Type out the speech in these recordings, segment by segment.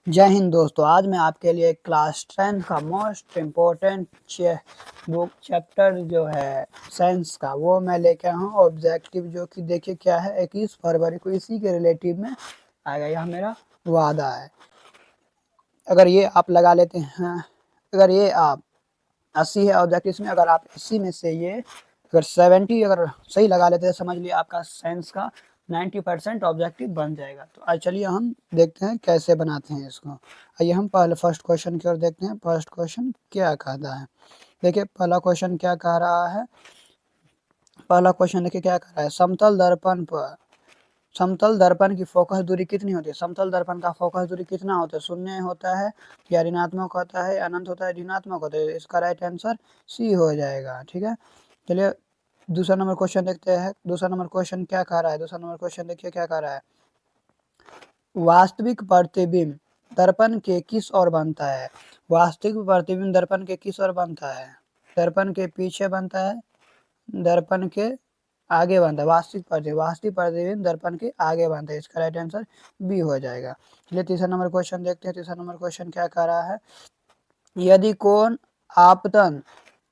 जय हिंद दोस्तों। आज मैं आपके लिए क्लास 10 का मोस्ट इम्पोर्टेंट बुक चैप्टर जो है साइंस का वो मैं लेके आया हूँ। ऑब्जेक्टिव जो कि देखिए क्या है, 21 फरवरी को इसी के रिलेटिव में आएगा, यह मेरा वादा है। अगर ये आप लगा लेते हैं, अगर ये आप 80 है ऑब्जेक्टिव में, अगर आप 80 में से ये अगर 70 अगर सही लगा लेते हैं, समझ लिए आपका साइंस का 90% ऑब्जेक्टिव बन जाएगा। तो आज चलिए हम देखते हैं कैसे बनाते हैं इसको। आइए हम पहले फर्स्ट क्वेश्चन की ओर देखते हैं। फर्स्ट क्वेश्चन क्या कहता है, देखिए पहला क्वेश्चन क्या कह रहा है। पहला क्वेश्चन देखिए क्या कह रहा है, समतल दर्पण की फोकस दूरी कितनी होती है। समतल दर्पण का फोकस दूरी कितना होता है, शून्य होता है या ऋणात्मक होता है, अनंत होता है, ऋणात्मक होता है। इसका राइट आंसर सी हो जाएगा। ठीक है, चलिए दूसरा नंबर क्वेश्चन देखते हैं। दूसरा नंबर क्वेश्चन क्या कह रहा है, दूसरा नंबर क्वेश्चन देखिए क्या कह रहा है, वास्तविक प्रतिबिंब दर्पण के किस ओर बनता है। वास्तविक प्रतिबिंब दर्पण के किस ओर बनता है, दर्पण के पीछे बनता है, दर्पण के आगे बनता है। वास्तविक प्रतिबिंब दर्पण के आगे बनता है। इसका राइट आंसर बी हो जाएगा। चलिए तीसरा नंबर क्वेश्चन देखते हैं। तीसरा नंबर क्वेश्चन क्या कह रहा है, यदि कोण आपतन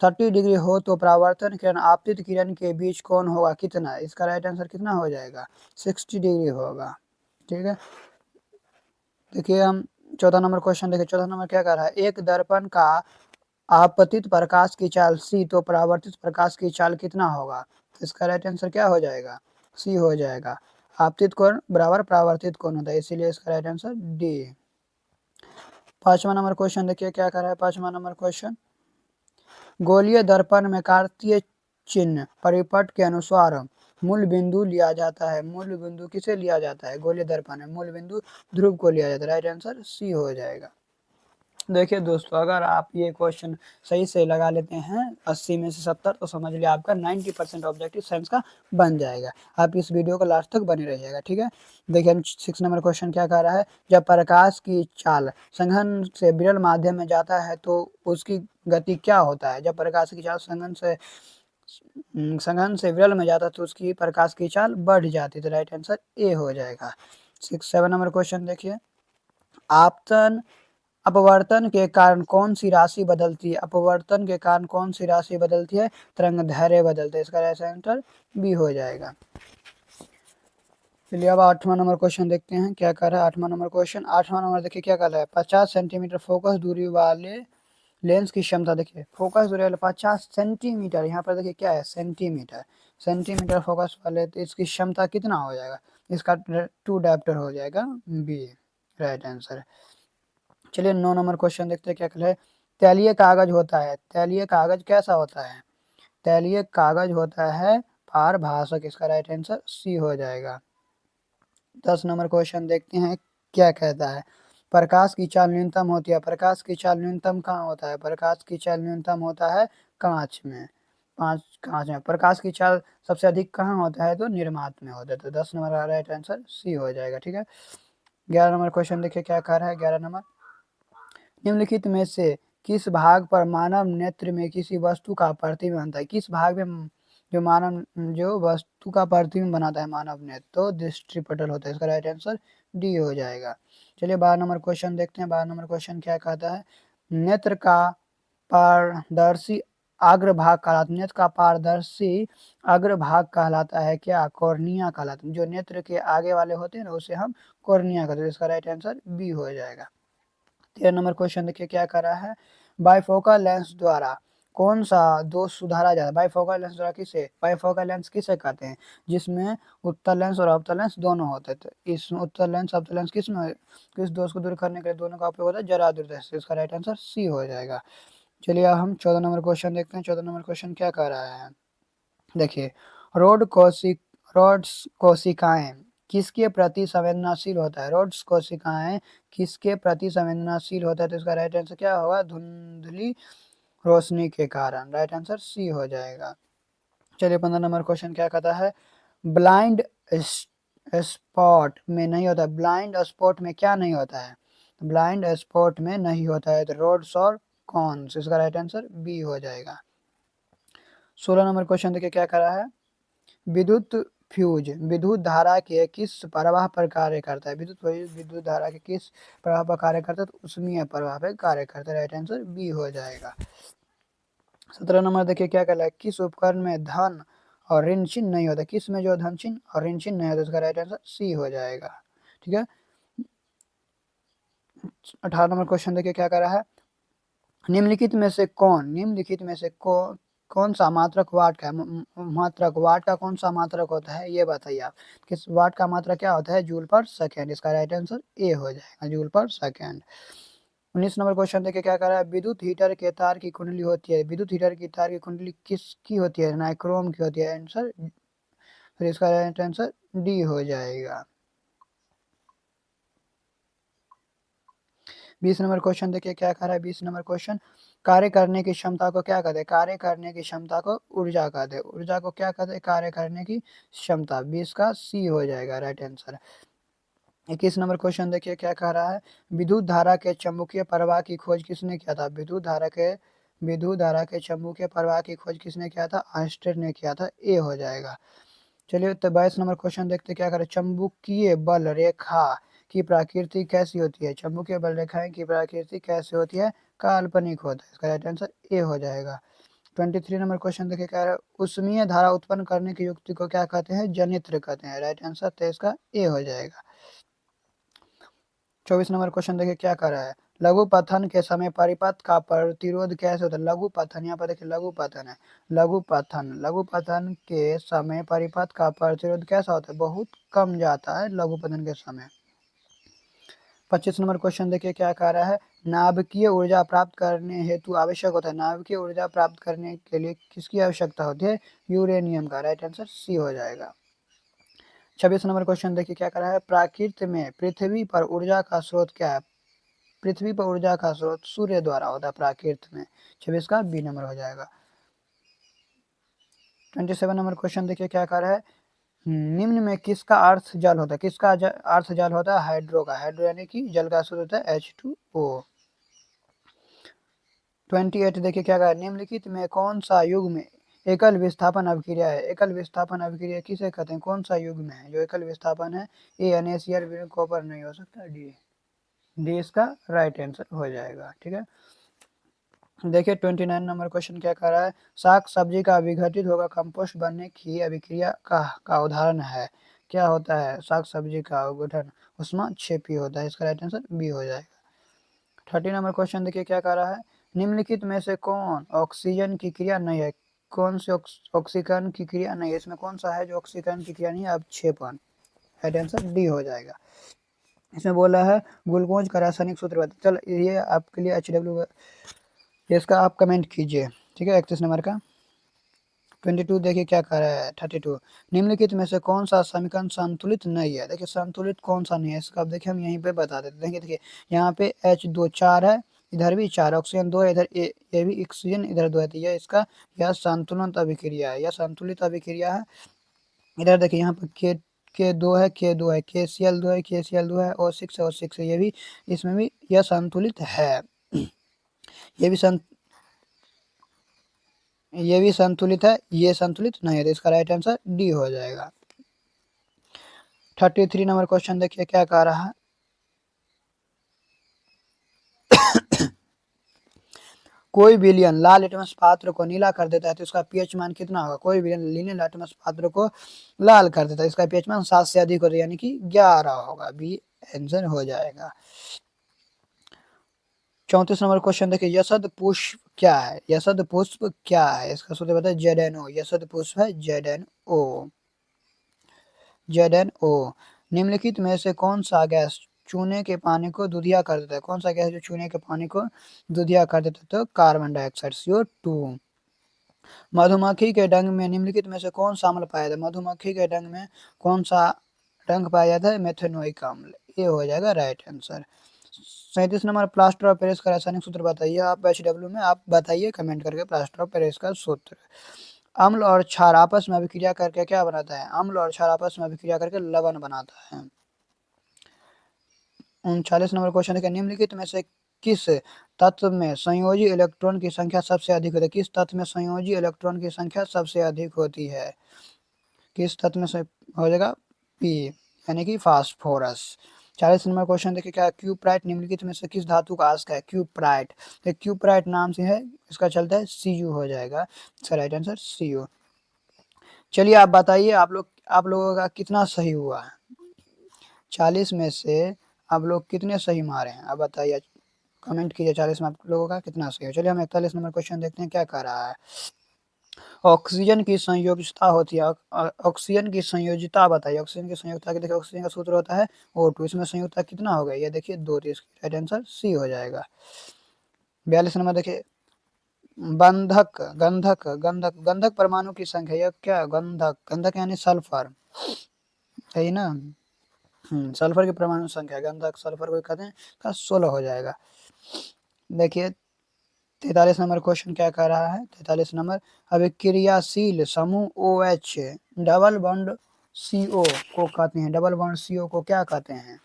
30 डिग्री हो तो परावर्तन किरण आपतित किरण के बीच कोण होगा कितना। इसका राइट आंसर कितना हो जाएगा, 60 डिग्री होगा। ठीक है, देखिए हम चौथा नंबर क्वेश्चन देखिए। चौथा नंबर क्या कह रहा है, एक दर्पण का आपतित प्रकाश की चाल सी तो परावर्तित प्रकाश की चाल कितना होगा। इसका राइट आंसर क्या हो जाएगा, सी हो जाएगा। आपतित कोण बराबर परावर्तित कोण होता है, इसीलिए इसका राइट आंसर डी। पांचवा नंबर क्वेश्चन देखिए क्या कर रहा है। पांचवा नंबर क्वेश्चन, गोलीय दर्पण में कार्तीय चिन्ह परिपट के अनुसार मूल बिंदु लिया जाता है। मूल बिंदु किसे लिया जाता है, गोलीय दर्पण में मूल बिंदु ध्रुव को लिया जाता है। राइट आंसर सी हो जाएगा। देखिए दोस्तों, अगर आप ये क्वेश्चन सही से लगा लेते हैं 80 में से 70, तो समझ लिया आपका 90% ऑब्जेक्टिव साइंस का बन जाएगा। आप इस वीडियो को लास्ट तक बने रहिएगा। ठीक है, देखिए हम 6 नंबर क्वेश्चन क्या कह रहा है, जब प्रकाश की चाल संघन से विरल माध्यम में जाता है तो उसकी गति क्या होता है। जब प्रकाश की चाल संघन से विरल में जाता है तो उसकी प्रकाश की चाल बढ़ जाती है। तो राइट आंसर ए हो जाएगा। 7 नंबर क्वेश्चन देखिए, आपतन अपवर्तन के कारण कौन सी राशि बदलती है। अपवर्तन के कारण कौन सी राशि बदलती है, तरंग दैर्घ्य बदलते हैं। इसका राइट आंसर बी हो जाएगा। चलिए अब 8वां नंबर क्वेश्चन देखते हैं क्या कर रहा है। 8वां नंबर क्वेश्चन, 8वां नंबर देखिए क्या कर रहा है, 50 सेंटीमीटर फोकस दूरी वाले लेंस की क्षमता। देखिए फोकस दूरी वाले 50 सेंटीमीटर, यहाँ पर देखिए क्या है, सेंटीमीटर। सेंटीमीटर फोकस वाले, तो इसकी क्षमता कितना हो जाएगा, इसका 2 डायप्टर हो जाएगा, बी राइट आंसर। चलिए 9 नंबर क्वेश्चन देखते हैं क्या है, तैलीय कागज होता है। तैलीय कागज कैसा होता है, तैलीय कागज होता है पारभाषक। इसका राइट आंसर सी हो जाएगा। 10 नंबर क्वेश्चन देखते हैं क्या कहता है, प्रकाश की चाल न्यूनतम होती है। प्रकाश की चाल न्यूनतम कहाँ होता है, प्रकाश की चाल न्यूनतम होता है कांच में। कांच में प्रकाश की चाल सबसे अधिक कहाँ होता है, तो निर्मात में होता है। तो 10 नंबर का राइट आंसर सी हो जाएगा। ठीक है, 11 नंबर क्वेश्चन देखिए क्या कह रहा है। 11 नंबर, निम्नलिखित में से किस भाग पर मानव नेत्र में किसी वस्तु का प्रतिबिंब बनता है। किस भाग में जो वस्तु का प्रतिबिंब बनाता है मानव नेत्र, तो दृष्टिपटल होता है। इसका राइट आंसर डी हो जाएगा। चलिए 12 नंबर क्वेश्चन देखते हैं। 12 नंबर क्वेश्चन क्या कहता है, नेत्र का पारदर्शी अग्रभाग कहलाता है। नेत्र का पारदर्शी अग्रभाग कहलाता है क्या, कॉर्निया कहलाता है। जो नेत्र के आगे वाले होते हैं ना, उसे हम कॉर्निया कहते हैं। इसका राइट आंसर बी हो जाएगा। 13 नंबर क्वेश्चन देखिए क्या कर रहा है, बाइफोकल लेंस द्वारा कौन सा दोष सुधारा जाता है। बाइफोकल लेंस द्वारा किसे, बाइफोकल लेंस किसे कहते हैं, जिसमें उत्तल लेंस और अवतल लेंस दोनों होते थे। इस उत्तल लेंस अवतल लेंस किस दोष को दूर करने के लिए दोनों का उपयोग होता है, जरा दूरदर्शी। इसका राइट आंसर सी हो जाएगा। चलिए अब हम 14 नंबर क्वेश्चन देखते हैं। 14 नंबर क्वेश्चन क्या कर रहा है, देखिए रोड्स कोशिकाएं किसके प्रति संवेदनशील होता है। रोड्स कोशिकाएं किसके प्रति संवेदनशील होता है, तो इसका राइट आंसर क्या होगा, धुंधली रोशनी के कारण। राइट आंसर सी हो जाएगा। चलिए 15 नंबर क्वेश्चन क्या कहता है, ब्लाइंड स्पॉट में नहीं होता। ब्लाइंड स्पॉट में क्या नहीं होता है, ब्लाइंड स्पॉट में नहीं होता है, तो रोड्स और कॉन्स। इसका राइट आंसर बी हो जाएगा। 16 नंबर क्वेश्चन देखिए क्या करा है, विद्युत फ्यूज विद्युत धारा के किस प्रवाह पर कार्य करता है? विद्युत धारा के किस प्रवाह पर कार्य करता है? तो ऊष्मीय प्रवाह पर कार्य करता है। राइट आंसर बी हो जाएगा। 17 नंबर देखिए क्या कहला है, किस उपकरण में धन और ऋण चिन्ह नहीं होता? किस में जो धन चिन्ह और ऋण चिन्ह नहीं होता, उसका राइट आंसर सी हो जाएगा। ठीक है। 18 नंबर क्वेश्चन देखिए क्या कर रहा है, निम्नलिखित में से कौन सा मात्रक वाट का मात्रक वाट का कौन सा मात्रक होता है, ये बताइए आप। किस वाट का मात्रक क्या होता है? जूल पर सेकेंड। इसका राइट आंसर ए हो जाएगा, जूल पर सेकेंड। 19 नंबर क्वेश्चन देखिए क्या कर रहा है, विद्युत हीटर के तार की कुंडली होती है, विद्युत हीटर की तार की कुंडली किसकी होती है? नाइक्रोम की होती है। आंसर फिर इसका राइट आंसर डी हो जाएगा। 20 नंबर क्वेश्चन देखिए क्या कर रहा है, 20 नंबर क्वेश्चन, कार्य करने की क्षमता को क्या कहते हैं? कार्य करने की क्षमता को ऊर्जा कहते हैं। ऊर्जा को क्या कहते हैं? कार्य करने की क्षमता। 20 का सी हो जाएगा राइट आंसर। 21 नंबर क्वेश्चन देखिए क्या कह रहा है, विद्युत धारा के चुंबकीय प्रवाह की खोज किसने किया था? विद्युत धारा के चुंबकीय प्रवाह की खोज किसने किया था? आइंस्टाइन ने किया था। ए हो जाएगा। चलिए तो 22 नंबर क्वेश्चन देखते क्या करें, चुंबकीय बल रेखा की प्रकृति कैसी होती है? चुंबकीय बल रेखाएं की प्रकृति कैसी होती है? काल्पनिक होता है। इसका राइट आंसर ए हो जाएगा। 23 नंबर क्वेश्चन देखिए क्या है, उष्मीय धारा उत्पन्न करने की युक्ति को क्या कहते हैं? जनित्र कहते हैं। राइट आंसर तो इसका ए हो जाएगा। 24 नंबर क्वेश्चन देखिए क्या कर रहा है, लघु पथन के समय परिपथ का प्रतिरोध कैसे होता है? लघु पथन, यहाँ पर देखिए लघु पथन है, लघु पथन के समय परिपथ का प्रतिरोध कैसा होता है? बहुत कम जाता है लघु पथन के समय। 25 नंबर क्वेश्चन देखिए क्या कह रहा है, नाभिकीय ऊर्जा प्राप्त करने हेतु आवश्यक होता है, नाभिकीय ऊर्जा प्राप्त करने के लिए किसकी आवश्यकता होती है? यूरेनियम का। राइट आंसर सी हो जाएगा। 26 नंबर क्वेश्चन देखिए क्या कर रहा है, प्रकृति में पृथ्वी पर ऊर्जा का स्रोत क्या है? पृथ्वी पर ऊर्जा का स्रोत सूर्य द्वारा होता है प्रकृति में। 26 का बी नंबर हो जाएगा। 27 नंबर क्वेश्चन देखिए क्या कर रहा है, निम्न में किसका अर्थ जल होता है? किसका अर्थ जल होता है? हाइड्रो का। हाइड्रो यानी कि जल का स्रोत होता है H2O। 28 देखिए क्या कर रहा है, निम्नलिखित में कौन सा युग्म एकल विस्थापन अभिक्रिया है? एकल विस्थापन अभिक्रिया किसे कहते हैं? कौन सा युग्म है जो एकल विस्थापन है? ए NaCl कॉपर नहीं हो सकता, डी। डी इसका राइट आंसर हो जाएगा। ठीक है। देखिए 29 नंबर क्वेश्चन क्या कर रहा है, साग सब्जी का विघटित होकर कंपोस्ट बनने की अभिक्रिया का उदाहरण है? क्या होता है साग सब्जी का गठन? ऊष्माक्षेपी होता है। इसका राइट आंसर बी हो जाएगा। 30 नंबर क्वेश्चन देखिए क्या कर रहा है, निम्नलिखित में से कौन ऑक्सीजन की क्रिया नहीं है? कौन सी ऑक्सीकरण की क्रिया नहीं है? इसमें कौन सा है जो ऑक्सीकरण की क्रिया नहीं है? अवक्षेपण। राइट आंसर डी हो जाएगा। इसमें बोला है ग्लूकोज का रासायनिक सूत्र बता। चल ये आपके लिए HW, इसका आप कमेंट कीजिए। ठीक है। 31 नंबर का 22 देखिए क्या कर रहा है, 32, निम्नलिखित में से कौन सा समीकरण संतुलित नहीं है? देखिए संतुलित कौन सा नहीं है, इसका अब देखिए हम यहीं पे बता देते हैं। देखिए यहाँ पे H2 4 है, इधर भी 4, ऑक्सीजन 2 है, इधर ये भी ऑक्सीजन, इधर 2 है, तो यह इसका यह संतुलित अभिक्रिया है, यह संतुलित अभिक्रिया है। इधर देखिए यहाँ पर K2 है, K2 है, KCl2 है, KCl2 है, O6 है, O6 है, ये भी इसमें भी यह संतुलित है। ये भी ये भी संतुलित है, ये संतुलित नहीं है, तो इसका राइट आंसर डी हो जाएगा। 33 नंबर क्वेश्चन देखिए क्या कह रहा है, कोई विलयन लाल लिटमस पात्र को नीला कर देता है तो इसका पीएच मान कितना होगा? कोई विलयन लीले लिटमस पात्र को लाल कर देता है, इसका पीएच मान 7 से अधिक होता है, यानी कि 11 होगा। बी आंसर हो जाएगा। 34 नंबर क्वेश्चन देखिए, यशद पुष्प क्या है? यशद पुष्प क्या है? इसका सूत्र बताए ZNO। यशद पुष्प है ZNO। ZNO। निम्नलिखित में से कौन सा गैस चूने के पानी को दूधिया कर देता है? कौन सा गैस जो चूने के पानी को दूधिया कर देता है? तो कार्बन डाइऑक्साइड CO2। मधुमक्खी के डंक में निम्नलिखित में से कौन सा अम्ल पाया जाता है? मधुमक्खी के डंक में कौन सा डंक पाया जाता है? मेथेनोइक अम्ल। ये हो जाएगा right answer. 37 number, plaster of Paris का रासायनिक सूत्र बताइए। आप HW में आप बताइए कमेंट करके प्लास्टर ऑफ पेरिस का सूत्र। अम्ल और क्षार आपस में अभिक्रिया करके क्या बनाता है? अम्ल और क्षार आपस में अभिक्रिया करके लवण बनाता है। 39 नंबर क्वेश्चन देखिए, निम्नलिखित में से किस तत्व में संयोजी इलेक्ट्रॉन की संख्या सबसे अधिक होती है? किस तत्व में संयोजी इलेक्ट्रॉन की संख्या सबसे अधिक होती है? किस तत्व में हो जाएगा पी, यानी कि फास्फोरस। 40 नंबर क्वेश्चन देखिए क्या, क्यूप्राइट निम्नलिखित में से किस धातु का आस्क है? क्यूप्राइट, तो क्यूप्राइट नाम से है, इसका चलता है Cu हो जाएगा, इसका राइट आंसर Cu। चलिए आप बताइए, आप लोगों का कितना सही हुआ है? 40 में से आप लोग कितने सही मारे हैं, आप बताइए, कमेंट कीजिए 40 में आप लोगों का कितना सही है। चलिए हम 41 नंबर क्वेश्चन देखते हैं क्या कह रहा है। ऑक्सीजन की संयोजकता होती है, ऑक्सीजन की संयोजकता बताइए। ऑक्सीजन की संयोजकता के देखिए, ऑक्सीजन का सूत्र होता है O2, इसमें संयोजकता कितना होगा? ये देखिए 2, तो इसका राइट आंसर सी हो जाएगा। 42 नंबर देखिए, बंधक गंधक गंधक गंधक परमाणु की संख्या, यह क्या? गंधक, गंधक यानी सल्फर, सही ना? सल्फर की परमाणु संख्या, गंधक सल्फर को कहते हैं, का 16 हो जाएगा। देखिए 43 नंबर क्वेश्चन क्या कह रहा है? 43 नंबर, अभिक्रियाशील समूह OH डबल बॉन्ड CO को कहते हैं, डबल बॉन्ड CO को क्या कहते हैं?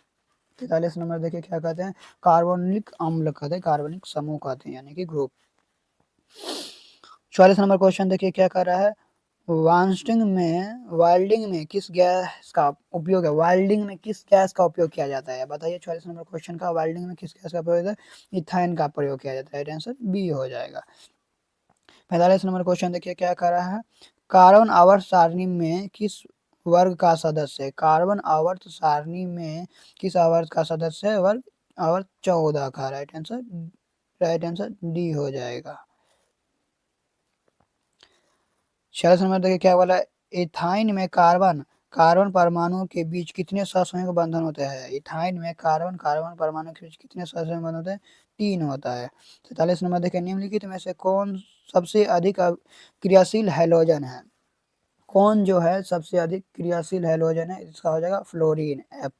43 नंबर देखिए क्या कहते हैं? कार्बोनिक अम्ल कहते हैं, कार्बनिक समूह कहते हैं, यानी कि ग्रुप। 44 नंबर क्वेश्चन देखिए क्या कर रहा है, वाल्डिंग में किस गैस का उपयोग है? वाल्डिंग में किस गैस का उपयोग किया जाता है, बताइए। 44 नंबर क्वेश्चन का, वाल्डिंग में किस गैस का प्रयोग है? इथाइन का प्रयोग किया जाता है, राइट आंसर बी हो जाएगा। 45 नंबर क्वेश्चन देखिए क्या कर रहा है, कार्बन आवर्त सारणी में किस वर्ग का सदस्य है? कार्बन आवर्त सारणी में किस आवर्त का सदस्य है? वर्ग आवर्त 14 का, राइट आंसर डी हो जाएगा। 46 नंबर देखिए क्या बोला, इथाइन में कार्बन कार्बन परमाणु के बीच कितने ससंयोग बंधन होते हैं? इथाइन में कार्बन कार्बन परमाणु के बीच कितने ससंयोग बंधन होते हैं? 3 होता है। 47 नंबर देखिए, निम्नलिखित में से कौन सबसे अधिक क्रियाशील हैलोजन है? कौन जो है सबसे अधिक क्रियाशील हैलोजन है? इसका हो जाएगा फ्लोरीन, F।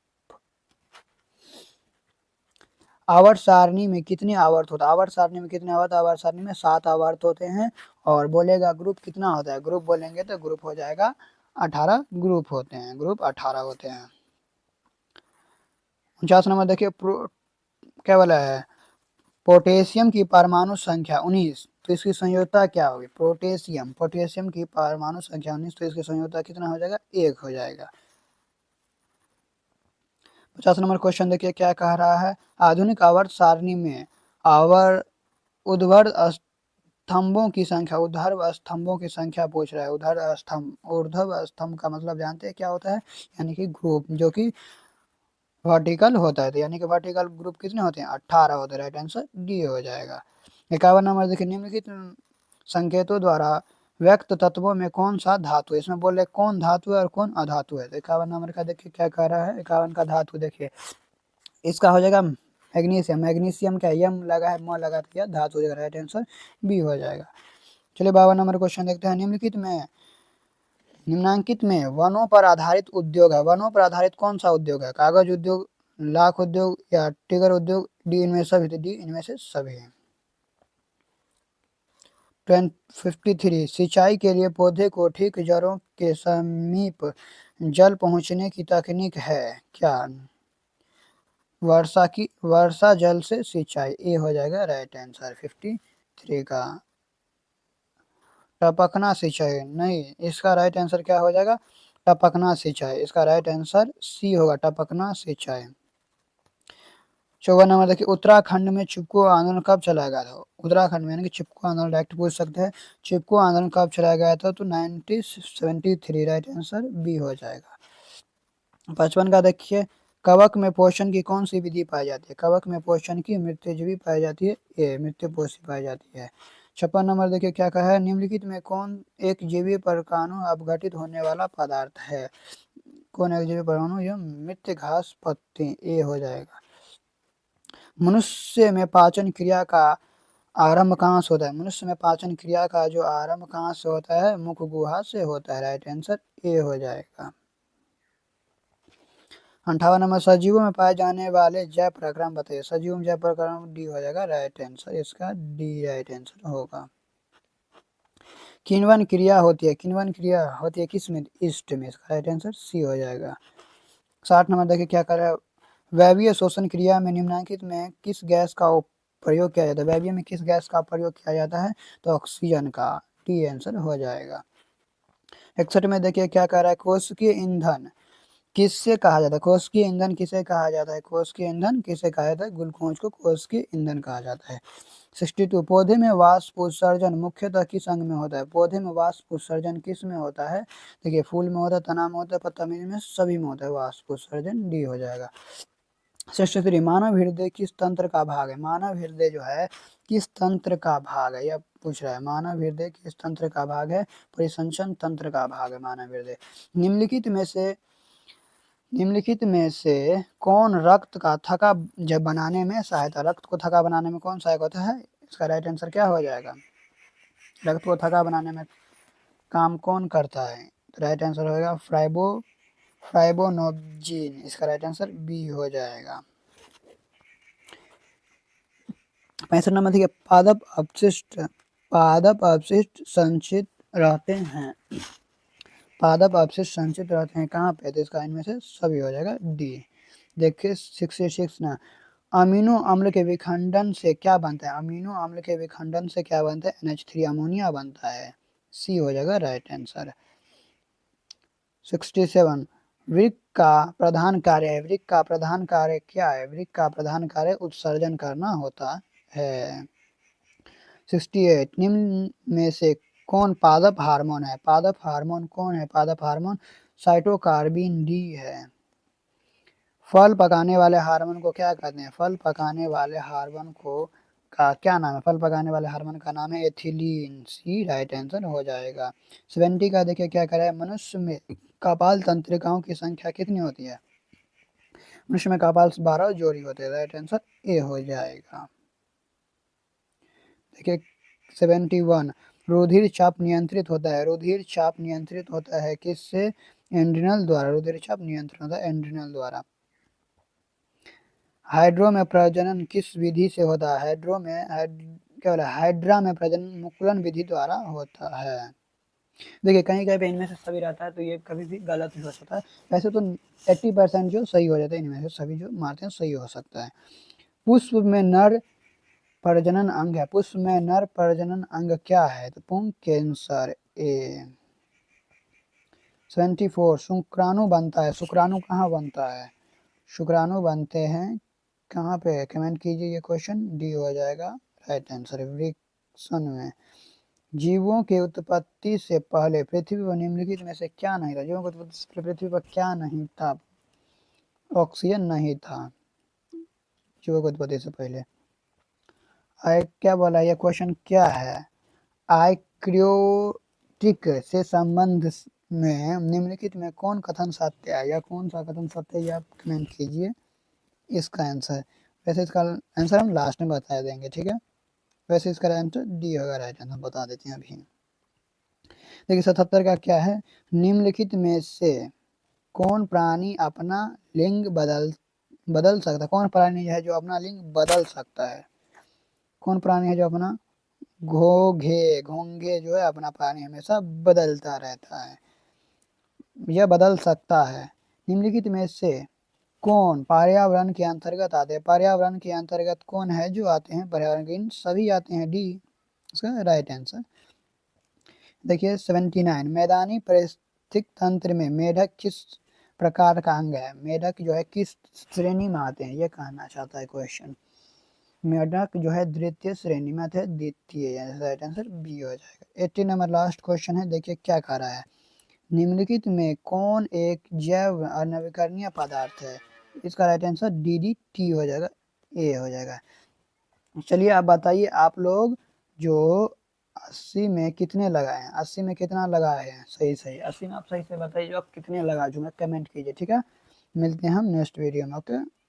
आवर्त सारणी में कितने आवर्त होता है? आवर्त सारणी में कितने आवर्त? आवर्त सारणी में 7 आवर्त होते हैं। और बोलेगा ग्रुप कितना होता है? ग्रुप बोलेंगे तो ग्रुप हो जाएगा 18 ग्रुप होते हैं, ग्रुप 18 होते हैं। 49 नंबर देखिए, क्या बोला है, पोटेशियम की परमाणु संख्या 19, तो इसकी संयोजकता क्या होगी? पोटेशियम की परमाणु संख्या 19, तो इसकी संयोजकता कितना हो जाएगा? 1 हो जाएगा। 50 नंबर क्वेश्चन देखिए क्या कह रहा है, आधुनिक आवर्त सारणी में ऊर्ध्वाधर स्तंभों की संख्या, ऊर्ध्वाधर स्तंभों की संख्या पूछ रहा है। ऊर्ध्वाधर स्तंभ का मतलब जानते हैं क्या होता है? यानी कि ग्रुप जो कि वर्टिकल होता है, तो यानी कि वर्टिकल ग्रुप कितने होते हैं? 18 होते हैं, राइट आंसर डी हो जाएगा। 51 नंबर देखिए, निम्नलिखित संकेतों द्वारा व्यक्त तत्वों में कौन सा धातु है? इसमें बोल रहे कौन धातु है और कौन अधातु है। तो 51 नंबर का देखिए क्या कह रहा है, 51 का धातु देखिए, इसका हो जाएगा मैग्नीशियम। मैग्नीशियम का यम लगा है, म लगा दिया, धातु हो जाएगा, राइट आंसर बी हो जाएगा। चलिए 52 नंबर क्वेश्चन देखते हैं, निम्नांकित में वनों पर आधारित उद्योग है। वनों पर आधारित कौन सा उद्योग है? कागज उद्योग, लाख उद्योग या टिगर उद्योग, डी इनमें सभी, डी इनमें से सभी। 53, सिंचाई के लिए पौधे को ठीक जड़ों के समीप जल पहुंचने की तकनीक है क्या? वर्षा जल से सिंचाई, ए हो जाएगा राइट आंसर 53 का। टपकना सिंचाई नहीं, इसका राइट आंसर क्या हो जाएगा? टपकना सिंचाई, इसका राइट आंसर सी होगा, टपकना सिंचाई। 54 नंबर देखिए, उत्तराखंड में चिपको आंदोलन कब चलाया गया था? उत्तराखंड में, यानी कि चिपको आंदोलन डायरेक्ट पूछ सकते हैं, चिपको आंदोलन कब चलाया गया था? तो 1973, राइट आंसर बी हो जाएगा। 55 का देखिए, कवक में पोषण की कौन सी विधि पाई जाती है? कवक में पोषण की मृत्युजीवी पाई जाती है, ए मृत्युपोषी पाई जाती है। 56 नंबर देखिए क्या कहा है, निम्नलिखित में कौन एक जीवी परमाणु अपघटित होने वाला पदार्थ है? कौन एक जीवी परमाणु? यह मृत घास पत्ती, ए हो जाएगा। मनुष्य में पाचन क्रिया का आरंभ कहाँ से होता है? मनुष्य में पाचन क्रिया का जो आरंभ कहाँ से होता है? मुख गुहा से होता है, राइट आंसर ए हो जाएगा। 58 नंबर, सजीवों में पाए जाने वाले जैव प्रक्रम बताइए। सजीवों में जैव प्रक्रम, डी हो जाएगा राइट आंसर, इसका डी राइट आंसर होगा। किण्वन क्रिया होती है किस में? ईस्ट में, इसका राइट आंसर सी हो जाएगा। 60 नंबर देखिए क्या कर रहा है, वायवीय शोषण क्रिया में निम्नलिखित में किस गैस का प्रयोग किया जाता है? वायवीय में किस गैस का प्रयोग किया जाता है? तो ऑक्सीजन का, डी आंसर हो जाएगा। 61 में देखिए क्या कह रहा है, कोशिकीय ईंधन किससे कहा जाता है, कोशिकीय ईंधन किसे कहा जाता है, कोशिकीय ईंधन किसे कहा जाता है, ग्लूकोज को कोशिकीय ईंधन कहा जाता है। 62 पौधे में वाष्प उत्सर्जन मुख्यतः किस अंग में होता है, पौधे में वाष्प उत्सर्जन किस में होता है, देखिए फूल में होता है, तना में होता है, पत्ता में सभी में होता है वाष्प उत्सर्जन, डी हो जाएगा। 63 मानव हृदय किस तंत्र का भाग है, मानव हृदय जो है किस तंत्र का भाग है, यह पूछ रहा है, मानव हृदय किस तंत्र का भाग है, परिसंचन तंत्र का भाग है मानव हृदय। निम्नलिखित में से कौन रक्त का थक्का जब बनाने में सहायता, रक्त को थक्का बनाने में कौन सहायक होता है, इसका राइट आंसर क्या हो जाएगा, रक्त को थक्का बनाने में काम कौन करता है, तो राइट आंसर होगा फाइब्रोनोजेन, इसका राइट आंसर बी हो जाएगा। 65 नंबर देखिए, पादप अपशिष्ट संचित रहते हैं, पादप अपशिष्ट संचित रहते हैं कहाँ पे, तो इसका इनमें से सभी हो जाएगा डी। देखिए 66 ना, अमीनो अम्ल के विखंडन से क्या बनता है, अमीनो अम्ल के विखंडन से क्या बनता है, NH3 अमोनिया बनता है, सी हो जाएगा राइट आंसर। 67 वृक्क का प्रधान कार्य है, वृक्क का प्रधान कार्य क्या है, वृक्क का प्रधान कार्य उत्सर्जन करना होता है। 68 निम्न में से कौन पादप हार्मोन है, पादप हार्मोन कौन है, पादप हार्मोन साइटोकार्बिन डी है। फल पकाने वाले हार्मोन को क्या कहते हैं, फल पकाने वाले हार्मोन को का क्या नाम है, फल पकाने वाले हार्मोन का नाम है एथिलीन, सी राइट आंसर हो जाएगा। 70 का देखिए क्या कह रहा है, मनुष्य में कपाल तंत्रिकाओं की संख्या कितनी होती है, मनुष्य में कपाल 12 जोड़ी होते हैं, राइट आंसर ए हो जाएगा। देखिए 71 रुधिर चाप नियंत्रित होता है, रुधिर चाप नियंत्रित होता है किससे, एड्रिनल द्वारा, रुधिर चाप नियंत्रण होता है एड्रिनल द्वारा। हाइड्रो में प्रजनन किस विधि से होता है, क्या बोला, हाइड्रा में प्रजनन मुकुलन विधि द्वारा होता है। देखिए कहीं कहीं पे इनमें से सभी रहता है तो ये कभी भी गलत भी हो सकता है, वैसे तो 80% जो सही हो जाता है, इनमें से सभी जो मारते हैं सही हो सकता है। पुष्प में नर प्रजनन अंग है, पुष्प में नर प्रजनन अंग क्या है, तो पुंग कैंसर ए। 74 शुक्राणु बनता है, शुक्राणु कहाँ बनता है, शुक्राणु बनते हैं कहाँ पे, कमेंट कीजिए, ये क्वेश्चन डी हो जाएगा राइट आंसर। वृक्षण में जीवों की उत्पत्ति से पहले पृथ्वी पर निम्नलिखित में से क्या नहीं था, जीवों की उत्पत्ति से पहले पृथ्वी पर क्या नहीं था, ऑक्सीजन नहीं था जीवों की उत्पत्ति से पहले। क्या बोला, यह क्वेश्चन क्या है, आइक्रियोटिक से संबंध में निम्नलिखित में कौन कथन सत्य है, या कौन सा कथन सत्य है, आप कमेंट कीजिए इसका आंसर। वैसे इसका आंसर हम लास्ट में बता देंगे, ठीक है, वैसे इसका आंसर डी होगा राइट आंसर, बता देते हैं अभी। देखिए 77 का क्या है, निम्नलिखित में से कौन प्राणी अपना लिंग बदल सकता है, कौन प्राणी है जो अपना लिंग बदल सकता है, कौन प्राणी है जो अपना घोंघे जो है अपना प्राणी हमेशा बदलता रहता है, यह बदल सकता है। निम्नलिखित में से कौन पर्यावरण के अंतर्गत आते हैं, पर्यावरण के अंतर्गत कौन है जो आते हैं, पर्यावरण के सभी आते हैं, डी इसका राइट आंसर। देखिए 79 मैदानी पारिस्थितिक तंत्र में मेढक किस प्रकार का अंग है, मेढक जो है किस श्रेणी में आते हैं, ये कहना चाहता है क्वेश्चन। मेढक जो है द्वितीय श्रेणी में आते हैं, द्वितीय, राइट आंसर बी हो जाएगा। 80 नंबर लास्ट क्वेश्चन है, देखिए क्या कह रहा है, निम्नलिखित में कौन एक जैव नवीकरणीय पदार्थ है, इसका राइट आंसर DDT हो जाएगा, ए हो जाएगा। चलिए आप बताइए, आप लोग जो 80 में कितने लगाए हैं, 80 में कितना लगाए हैं, सही 80 में आप सही से बताइए, जो आप कितने लगा चुके हैं, कमेंट कीजिए, ठीक है, मिलते हैं हम नेक्स्ट वीडियो में, ओके।